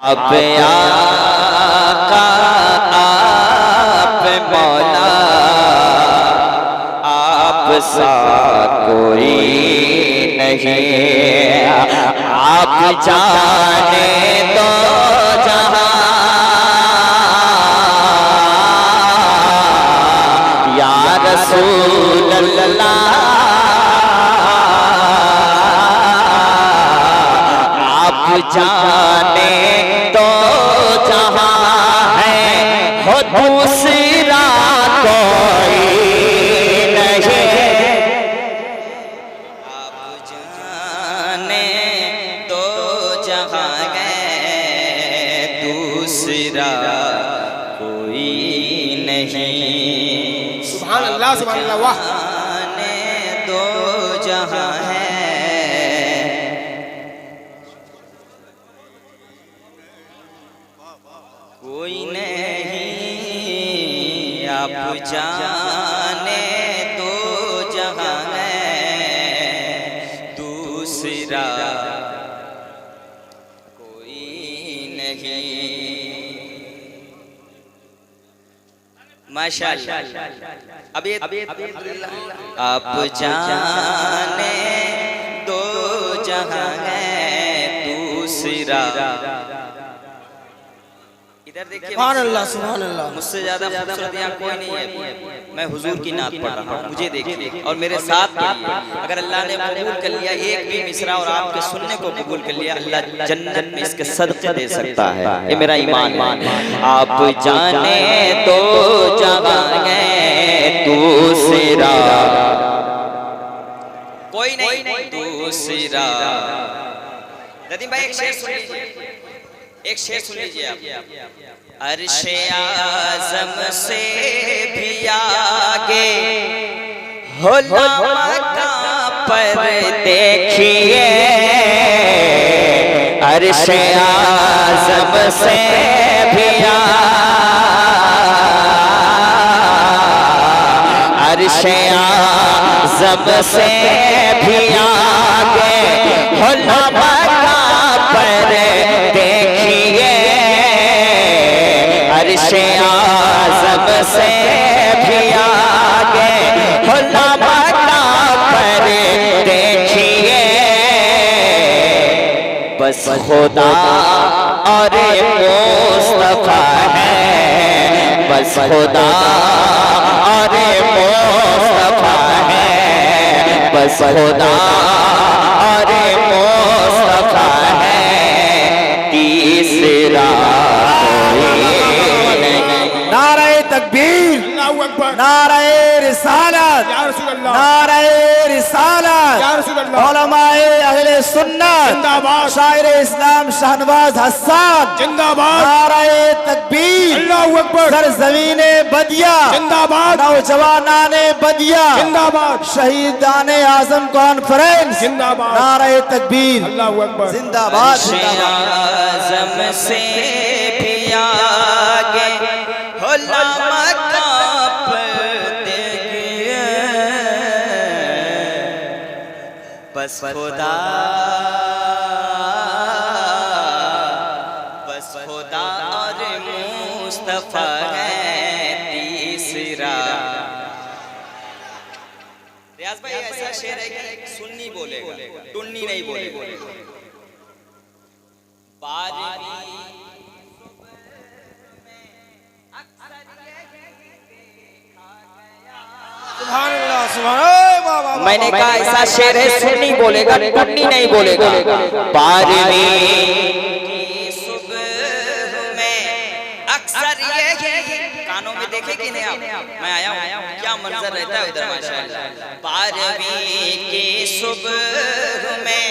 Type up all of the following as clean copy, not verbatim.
अब आका आप मौला आप सा कोई नहीं, आप जाने तो जहां या रसूल अल्लाह, आप जाने तो जहां है हो दूसरा कोई नहीं, आप जाने तो जहां है दूसरा कोई नहीं। सुभान अल्लाह, सुभान अल्लाह, वाह। जाने तो जहां है कोई नहीं, आप जाने तो जहां है दूसरा कोई नहीं। माशाअल्लाह। अब ये आप जाने तो जहां है दूसरा। इधर देखिए, सुभान अल्लाह, सुभान अल्लाह। मुझसे ज्यादा खूबसूरत यहाँ कोई नहीं है। मैं हुजूर की नात पढ़ रहा हूँ, मुझे देखिए और मेरे साथ पढ़िए। अगर अल्लाह ने कबूल कर लिया एक भी मिसरा और आपके सुनने को कबूल कर लिया, अल्लाह जन्नत में इसके सदक़े दे सकता है। ये मेरा ईमान है। आप जाने तो जहां है दूसरा कोई नहीं, दूसरा। नदीम भाई एक शेर सुन लीजिए, एक शेर सुन लीजिए आप। अर्शे आज़म से भी आगे हो मकां पर देखिए, अर्शे आज़म से भी अर्शे आज़म से भी आगे हो मकां पर देखिए, अर्शे आज़म से भी आगे हो मकां पर देखिए, बस खुदा और मुस्तफा है, बस खुदा और मुस्तफा है, बस खुदा और मुस्तफा है, तीसरा नारे तकबीर, नारे रिसालत, नारे रिसालत, उलमाए अहले सुन्नत, शायर इस्लाम शाहनवाज हसन जिंदाबाद, नारे तकबीर, अल्लाहू अकबर, सरज़मीने बदिया जिंदाबाद, नौजवानाने बदिया जिंदाबाद, शहीदाने आज़म कॉन्फ्रेंस जिंदाबाद, नारे तकबीर, अल्लाहू अकबर, जिंदाबाद, आज़म से भी आगे हो मकां पर देखिए, बस खुदा, बस खुदा और मुस्तफा है तीसरा। रियाज भाई ऐसा शेर है कि सुन्नी बोलेगा, टुन्नी नहीं बोलेगा। मैंने कहा ऐसा शेर है सुन्नी बोलेगा, टुन्नी नहीं बोलेगा। बारहवीं की सुबह में अक्सर ये कानों में देखे कि नहीं आप, मैं आया हूँ, क्या मंजर रहता है उधर माशाअल्लाह। बारहवीं की सुबह में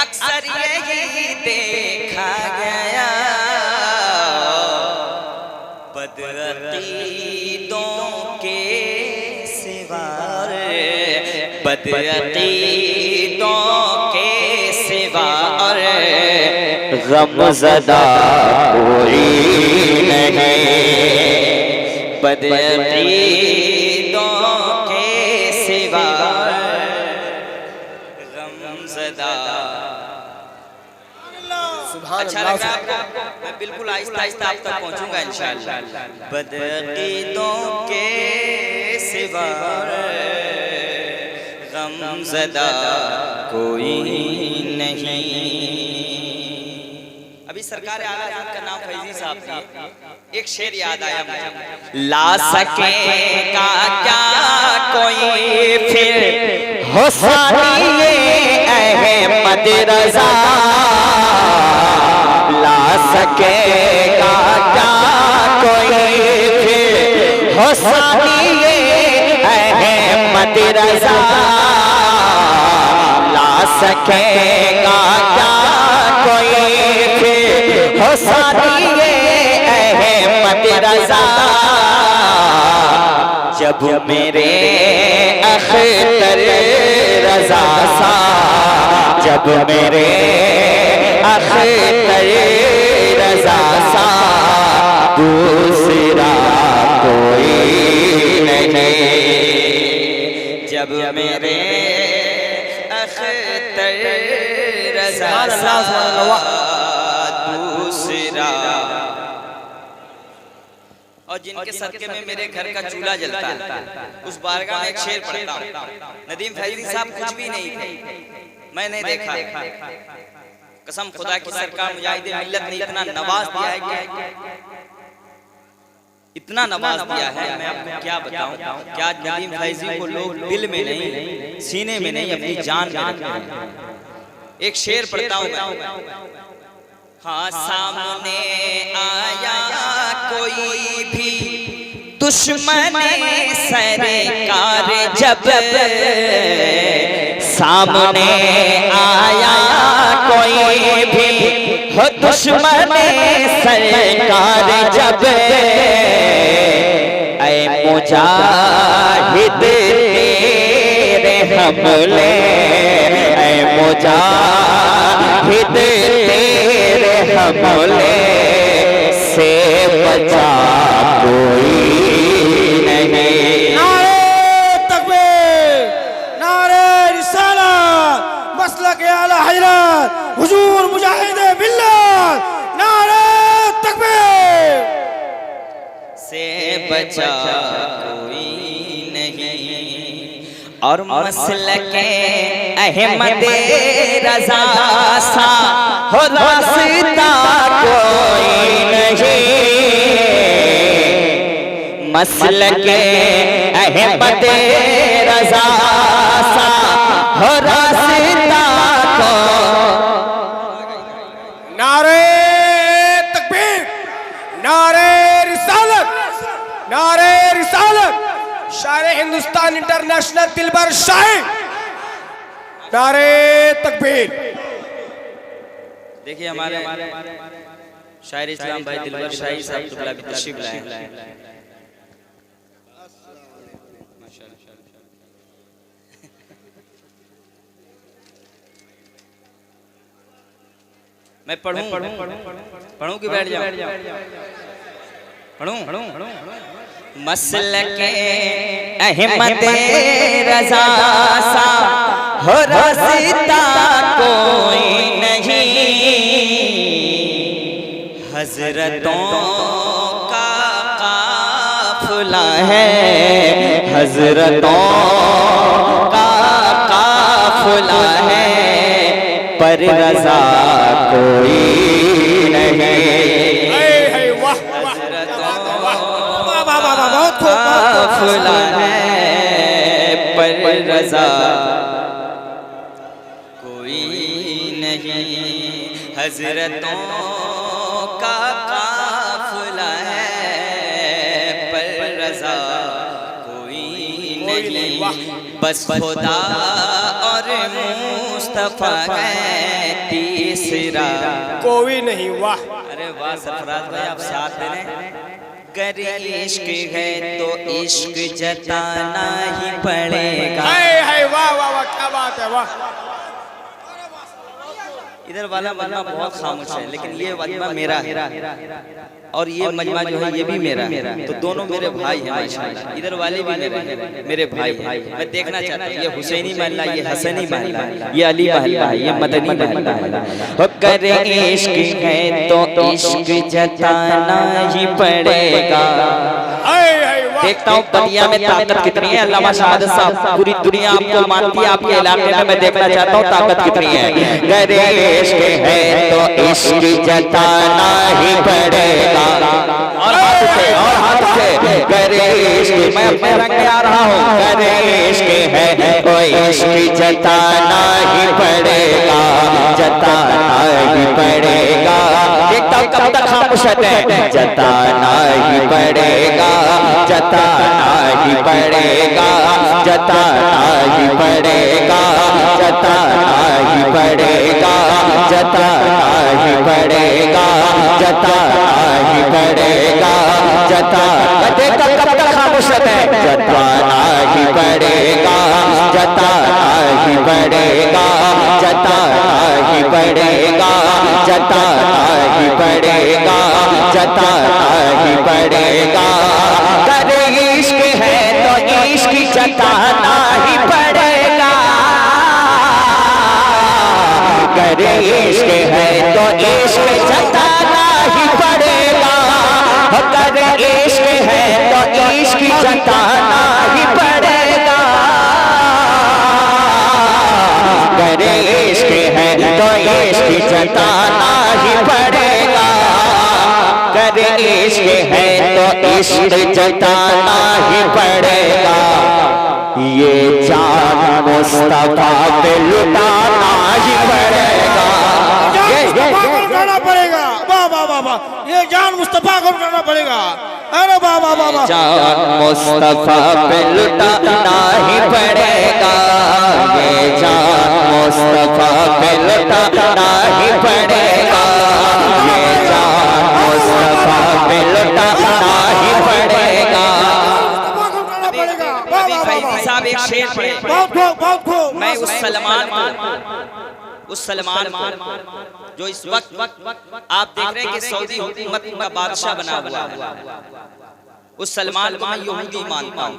अक्सर यही देखा गया, बदअकीदों के सिवा, बदअकीदों के सिवा और गमज़दा कोई नहीं, बदअकीदों के सिवा गमज़दा। अच्छा लग रहा है आपको? बिल्कुल आहिस्ता आहिस्ता आप तक पहुंचूंगा इंशाअल्लाह। बदअकीदों के सिवा गमज़दा कोई नहीं। अभी सरकार आला का नाम फैजी साहब थे, एक शेर याद आया मुझे। ला सकेगा क्या कोई फिर हुस्निए अहमद रज़ा, ला सकेगा क्या कोई फिर हुस्निए अहमद रज़ा, ला सकेगा क्या कोई फिर हुस्निए अहमद रज़ा, जब मेरे अख्तर रज़ा सा, जब मेरे अख्तर रज़ा सा दूसरा कोई नहीं, जब मेरे अख्तर रज़ा सा दूसरा। और जिनके सदके में मेरे घर का चूल्हा जलता है, उस बारगाह में एक शेर पढ़ता हूँ। नदीम फैजी साहब कुछ भी नहीं थे, मैंने देखा, कसम खुदा की सरकार मुजाहिदे मिल्लत ने इतना नवाज दिया है कि इतना नवाज दिया है, मैं आपको क्या बताऊं। क्या नदीम फैजी को लोग दिल में नहीं, सीने में नहीं, अपनी जान में रखते हैं। एक शेर पढ़ता हूं मैं। हाँ, सामने आया कोई भी दुश्मन सरकार जब, सामने आया कोई भी हो दुश्मन सरकार जब, ऐ मुजाहिद तेरे हमले, ऐ मुजाहिद तेरे हमले से बचा कोई नहीं। नारे तकबीर, नारे रिसालत, मसलक आला हज़रत हुजूर मुजाहिदे मिल्लत, नारे तकबीर। से बचा कोई नहीं, और मसलके अहमद रज़ा सा हो रास्ता कोई नहीं, मसलके अहमद रज़ा सा हो रास्ता को। नारे तकबीर, नारे रिसालत, नारे रिसालत, शायर हिंदुस्तान इंटरनेशनल दिलबर शायर, नारे तकबीर। देखिए हमारे शायर इस्लाम भाई दिलबर शाही साहब तुगला भी तशरीफ लाए। मैं पढ़ूं कि बैठ जाऊं? पढ़ूं? मसलके अहमद रज़ा सा हो रास्ता कोई नहीं, हजरतों का काफिला है, हजरतों का काफिला है, पर रज़ा कोई नहीं। काफिला है पर रज़ा कोई नहीं, हजरतों का काफिला है पर रज़ा कोई नहीं। बस खुदा और मुस्तफा है तीसरा कोई नहीं। वाह, अरे वाह सरफराज भाई, आप साथ दे रहे। गर इश्क है तो इश्क जताना ही पड़ेगा। हाय हाय, वाह वाह वाह, क्या बात है, वाह। इधर वाला मजमा बहुत खामोश है, लेकिन ये मजमा मेरा है और ये मजमा जो है ये भी मेरा है। तो दोनों मेरे भाई हैं माशाल्लाह। इधर वाले भी मेरे भाई हैं। मैं देखना चाहता हूँ, ये हुसैनी महल्ला, ये हसनी महल्ला, ये अली महल्ला है, ये मदनी महल्ला है। हो करे इश्क है तो इश्क जताना ही पड़ेगा। देखता हूँ दुनिया में ताकत कितनी है। अल्लामा शहादत साहब, पूरी दुनिया आपको मानती है, आपके इलाके में मैं देखना चाहता हूँ ताकत कितनी है। करे इश्क है तो इश्क जताना ही पड़ेगा। और हाथ उठे करे इश्क, मैं अपने रंग में आ रहा हूँ। करे इश्क है तो इश्क जताना ही पड़ेगा, जताना ही पड़ेगा। देखता हूँ कब तक खामोश है। जताना ही पड़ेगा, जताना ही पड़ेगा, जताना ही पड़ेगा, जताना ही पड़ेगा, जताना ही पड़ेगा, जताना ही पड़ेगा, जताना। देखो कब तक खामोश है। जताना ही पड़ेगा, जताना ही पड़ेगा, जताना ही पड़ेगा, जताना ही पड़ेगा, जताना ही पड़ेगा। करे इश्क है तो इश्क जताना ही पड़ेगा। करे इश्क है तो इश्क जताना ही पड़ेगा। करे इश्क है तो इश्क जताना ही पड़ेगा। करे इश्क है तो इश्क जताना ही पड़ेगा। करे इश्क है तो इश्क जताना ही पड़ेगा। ये जान मुस्तफा पे लुटाना ही पड़ेगा। लुटाना पड़ेगा। वाह वाह वाह वाह, ये जान मुस्तफा को लुटाना पड़ेगा। अरे वाह वाह वाह वाह, जान मुस्तफा पे लुटाना ही पड़ेगा। ये जान मुस्तफा पे लुटाना ही पड़ेगा। ये जान मुस्तफा पे लुटाना ही पड़ेगा। अभी फैजी साहब एक शेर पढ़े। बहुत खूब। मैं उस सलमान को जो इस वक्त आप देख रहे हैं कि सऊदी हुकूमत का बादशाह बना हुआ है, उस सलमान को मैं यहूदी मानता हूँ।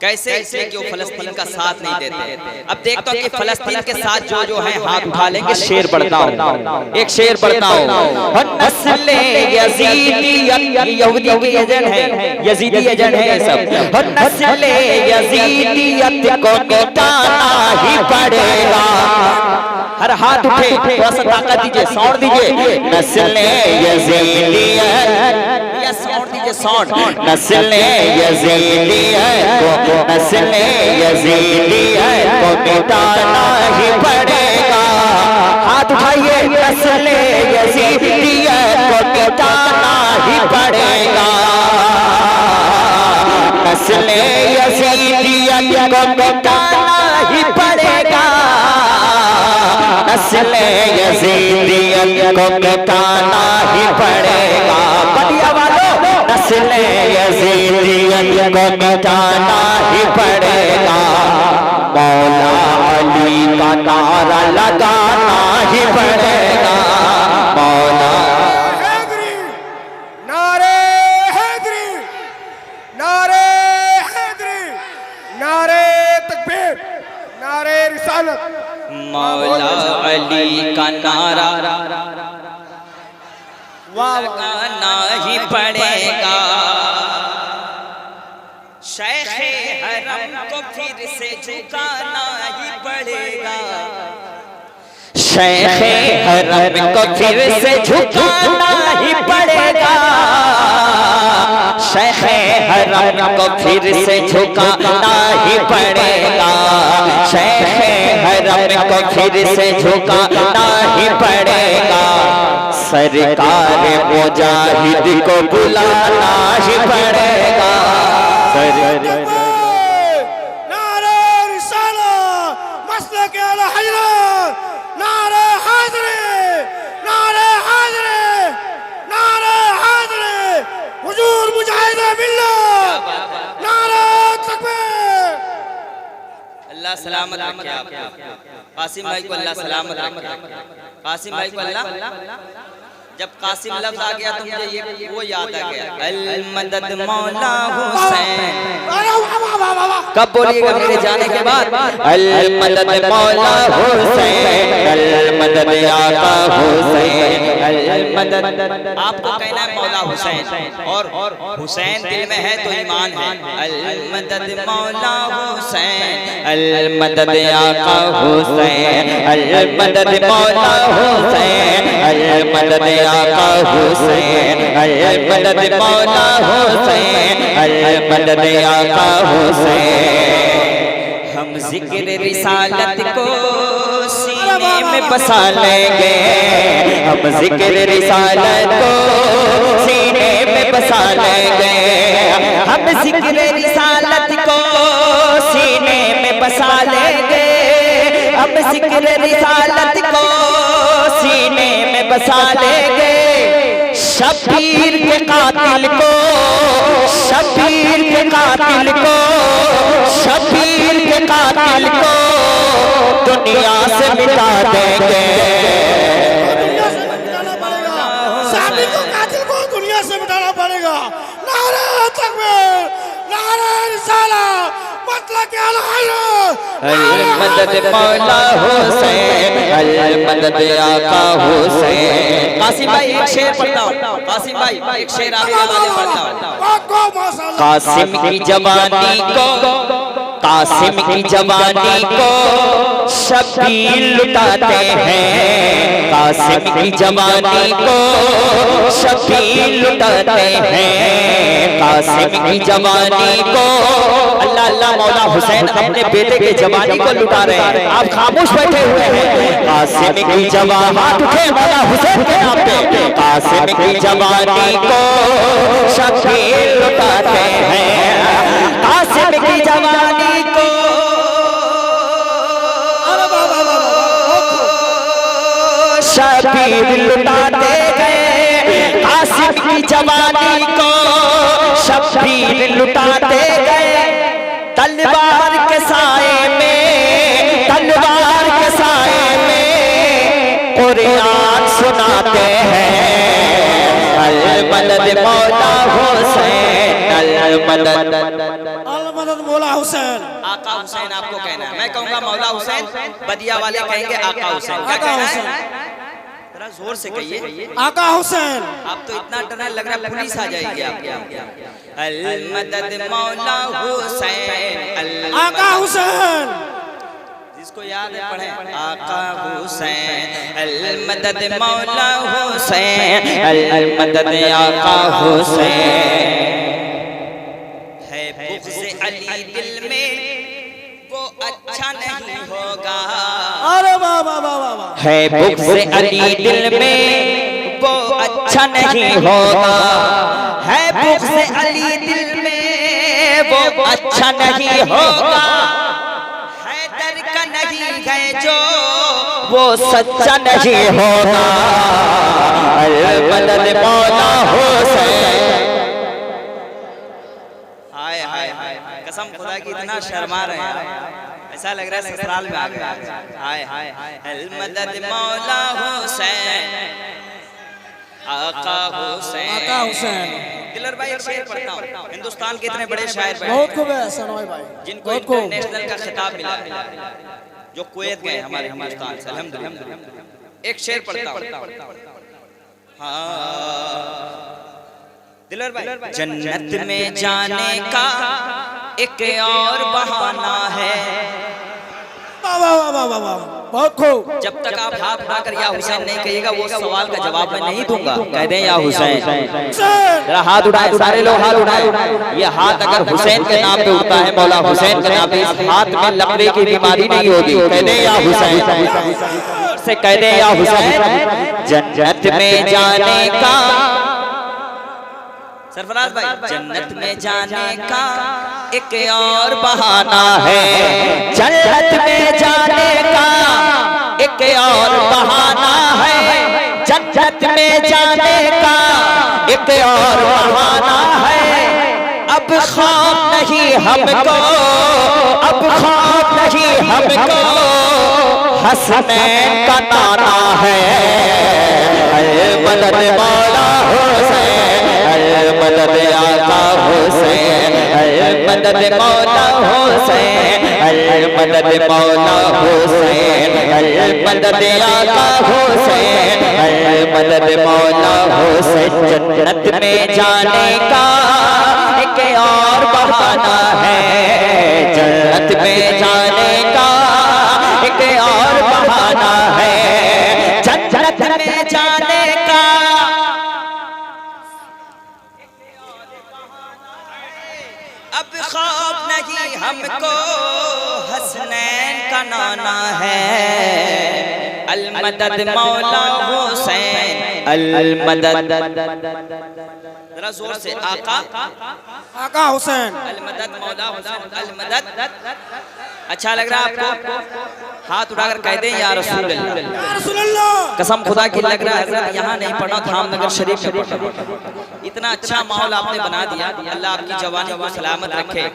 कैसे? इसलिए कि वो फलस्तीन का साथ नहीं देते। अब देखता हूँ कि फलस्तीन के साथ जो है हाथ उठा लेंगे। शेर पढ़ता हूँ, एक शेर पढ़ता हूँ। नस्ल यजीदियत, यहूदी के एजेंट है, यजीदी एजेंट है ये सब। नस्ल यजीदियत को मिटाना ही पड़ेगा। हर हाथ उठे, थोड़ा सा ताकत दीजिए, साउंड दीजिए। नस्ल यजीदियत, साउंड दीजिए, साउंड। नस्ल यजीदियत को, नस्ल यजीदियत को मिटाना ही पड़ेगा। हाथ उठाइए। नस्ल यजीदियत को मिटाना ही पड़ेगा। नस्ल यजीदियत को मिटाना ही पड़ेगा। नस्ल यजीदियत को मिटाना ही पड़ेगा। बढ़िया वालों, नस्ल यजीदियत को मिटाना ही पड़ेगा। मौला अली का नारा लगाना ही पड़ेगा। मौला हैदरी, नारे हैदरी, नारे हैदरी, नारे तकबीर, नारे रिसालत। मौला अली का नारा लगाना ही पड़ेगा। शेखे हरम को फिर से झुकाना ही पड़ेगा। शेखे हरम को फिर से झुकाना ही पड़ेगा। शेखे हरम को फिर से झुकाना ही पड़ेगा। शेखे हरम को फिर से झुकाना ही पड़ेगा। सरकार मुजाहिद को बुलाना ही पड़ेगा। नारे रिसालत, मसलक आला हजरत, नारे हैदरी, नारे हैदरी, नारे हैदरी, हुजूर मुजाहिद मिल्लत, नारे तकबीर। अल्लाह सलामत रखे आपको। कासिम भाई को अल्लाह सलामत रखे। कासिम भाई को अल्लाह, जब कासिम लफ्ज आ गया तो मुझे ये वो याद आ गया, अल मदद मौला हुसैन। कब बोलिएगा मेरे जाने के बाद, अल मदद मौला हुसैन, अल मदद आका हुसैन, अल मदद। आपको कहना है मौला हुसैन, और हुसैन दिल में है तो ईमान है। अल मदद मौला हुसैन, अल मदद आका हुसैन, अल मदद मौला हुसैन, अल मदद आका हुसैन, अल मदद मौला हुसैन, अल मदद आका हुसैन। हम जिक्र रिसालत को सीने में बसा लेंगे, हम जिक्र रिसालत को सीने में बसा लेंगे, हम जिक्र रिसालत को सीने में बसा लेंगे, हम जिक्र रिसालत को सीने में बसा लेंगे। शबीर के कातिल को, शबीर के कातिल को, शबीर के कातिल को दुनिया से मिटा देंगे। दुनिया से मिटाना पड़ेगा, शबीर के कातिल को दुनिया से मिटाना पड़ेगा। नारे तकबीर, नारे रिसालत, मतलब क्या अल मदद मौला हुसैन, अल मदद आका हुसैन। कासिम भाई एक शेर पढ़ता हूँ, कासिम भाई एक शेर आपके हवाले पढ़ता हूँ। कासिम की जवानी को, कासिम की जवानी को शबीर लुटाते हैं, कासिम की जवानी को शबीर लुटाते हैं, कासिम की जवानी को। अल्लाह अल्लाह मौला हुसैन अपने बेटे के जवानी को लुटा रहे हैं, आप खामोश बैठे हुए हैं। कासिम की जवानी, हाथ उठे मौला हुसैन के नाम पे, कासिम की जवानी को शबीर लुटाते हैं, कासिम की जवानी को शबीर लुटाते गए, कासिम की जवानी को शबीर लुटाते गए। तलवार के साए में, तलवार के साए में कुरान सुनाते हैं। अल मदद मौला हुसैन, अल मदद, अल मदद मौला हुसैन। आका हुसैन आपको कहना है, मैं कहूँगा मौला हुसैन, बदिया वाले कहेंगे आका हुसैन। क्या आका कहना हुसैन, है? जरा जोर से कहिए। आका हुसैन। आप तो इतना डरने लग रहा है पुलिस आ जाएगी आपके। अल मदद मौला हुसैन, आका हुसैन। जिसको याद है पढ़े, आका हुसैन, अल मदद मौला हुसैन, अल मदद आका हुसैन। है बुग़्ज़ अली दिल में वो अच्छा नहीं होगा, अरे वाह वाह वाह वाह। है बुग़्ज़ अली दिल में वो अच्छा नहीं होगा, है बुग़्ज़ अली दिल में वो अच्छा नहीं होगा, हैदर का नहीं है जो वो सच्चा नहीं होगा। अल मदद मौला हुसैन। हाय हाय हाय, कसम खुदा की इतना शर्मा रहे हैं, ऐसा लग रहा है ससुराल में आ गए। हाय हाय, अल मदद मौला हुसैन, आका हुसैन, आका हुसैन। दिलर भाई एक शेर पढ़ता हूँ। हिंदुस्तान के इतने बड़े शायर बहुत खूब है सनोई भाई, जिनको इंटरनेशनल का खिताब मिला है, जो कुवैत गए हमारे हिंदुस्तान से, अल्हम्दुलिल्लाह। एक शेर पढ़ता हूँ। हाँ दिलर भाई, जन्नत में जाने का एक और बहाना है। वाह वाह वाह वाह वाह, बहुत खूब। जब तक आप हाथ उठाकर या हुसैन नहीं कहिएगा, वो सवाल का जवाब मैं नहीं दूंगा। कह दें या हुसैन। जरा हाथ उठाए, सारे लोग हाथ उठाए। ये हाथ अगर हुसैन के नाम पे उठता है, मौला हुसैन के नाम पे, इस हाथ में लकवे की बीमारी नहीं होगी। कह दें या हुसैन, से कह दें या हुसैन। जन्नत में जाने का, सरफराज भाई, जन्नत में जाने का एक और बहाना है, जन्नत में जाने का एक और बहाना है, जन्नत में जाने का एक और बहाना है। अब खौफ नहीं हमको, अब खौफ नहीं हमको, हसनैन का ताना है, मदद मौला हुसैन, मदद आका हुसैन, मदद मौला हुसैन, मदद मौला हुसैन, मदद आका हुसैन, मदद मौला हुसैन। जन्नत में जाने का एक और बहाना है, जन्नत में जाने का एक और बहाना है, जन्नत में जाने का। अब खौफ नहीं हमको, हसनैन का नाना है, अल मदद मौला हुसैन, अल मदद। जरा जोर से, आका हुसैन, अल मदद मौला हुसैन, अल मदद। अच्छा लग रहा है आपको? हाथ उठाकर कह दें या रसूल अल्लाह। या रसूल अल्लाह। कसम खुदा की लग रहा है हजरत यहाँ नहीं पढ़ा, धामनगर शरीफ में पढ़ा। इतना अच्छा माहौल आपने बना दिया, अल्लाह आपकी जवानी को सलामत रखे।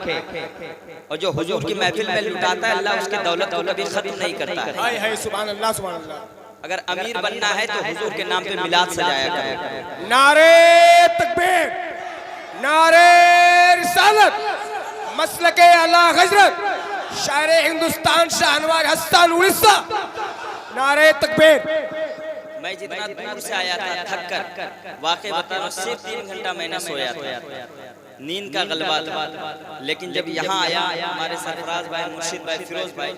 और जो हुजूर की महफिल में लुटाता है, अल्लाह उसके दौलत को कभी खत्म नहीं करता है। हाय हाय, सुभान अल्लाह, सुभान अल्लाह। अगर अमीर बनना है तो हुजूर के नाम पे मिलाद सजाया करो। नारे तकबीर, नारे रिसालत, मसलके आला हजरत, शायर हिंदुस्तान शाहनवाज हसन उड़ीसा, नारे तकबीर। मैं जितना दूर से आया था थक कर, वाकई बता रहा हूं, सिर्फ 3 घंटा मैंने सोया था, नींद का गलबा था। लेकिन जब यहाँ आया हमारे सरफराज भाई, मुर्शिद भाई, फिरोज भाई,